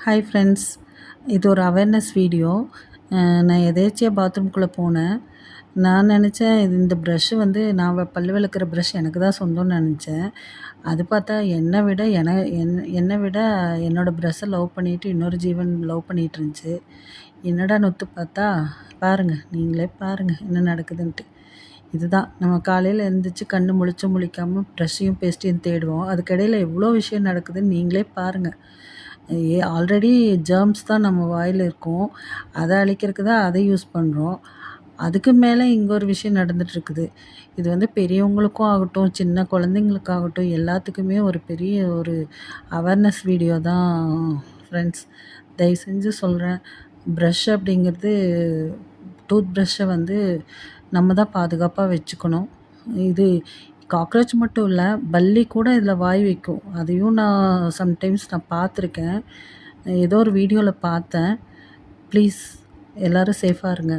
Hi friends, இது ஒரு awareness video. நான் எதேர்ச்சியா பாத்ரூம்குள்ளே போனேன். நான் நினச்சேன் இந்த ப்ரஷ்ஷு வந்து நான் பல்லு விளக்குற ப்ரஷ் எனக்கு தான் சொந்தம்னு நினச்சேன். அது பார்த்தா என்னை விட என்னோடய ப்ரஷ்ஷை லவ் பண்ணிட்டு இன்னொரு ஜீவன் லவ் பண்ணிகிட்ருந்துச்சு. என்னடான்னு ஒத்து பார்த்தா பாருங்கள், நீங்களே பாருங்கள் என்ன நடக்குதுன்ட்டு. இதுதான் நம்ம காலையில் எழுந்திரிச்சு கண்ணு முழிச்சும் முழிக்காமல் ப்ரஷ்ஷையும் பேஸ்ட்டையும் தேடுவோம். அதுக்கிடையில் எவ்வளோ விஷயம் நடக்குதுன்னு நீங்களே பாருங்கள். ஆல்ரெடி ஜெர்ம்ஸ் தான் நம்ம வாயில் இருக்கும். அதை அழிக்கிறதுக்கு தான் அதை யூஸ் பண்ணுறோம். அதுக்கு மேலே இங்கே ஒரு விஷயம் நடந்துகிட்ருக்குது. இது வந்து பெரியவங்களுக்கும் ஆகட்டும், சின்ன குழந்தைங்களுக்காகட்டும், எல்லாத்துக்குமே ஒரு பெரிய ஒரு அவேர்னஸ் வீடியோ தான் ஃப்ரெண்ட்ஸ். தயவு செஞ்சு சொல்கிறேன், ப்ரஷ் அப்படிங்கிறது டூத் ப்ரஷ்ஷை வந்து நம்ம தான் பாதுகாப்பாக வச்சுக்கணும். இது காக்ரோச் மட்டும் இல்லை, பல்லி கூட இதில் வாய் வைக்கும். அதையும் நான் சம்டைம்ஸ் பார்த்துருக்கேன். ஏதோ ஒரு வீடியோவில் பார்த்தேன். ப்ளீஸ் எல்லோரும் சேஃபாக இருங்க.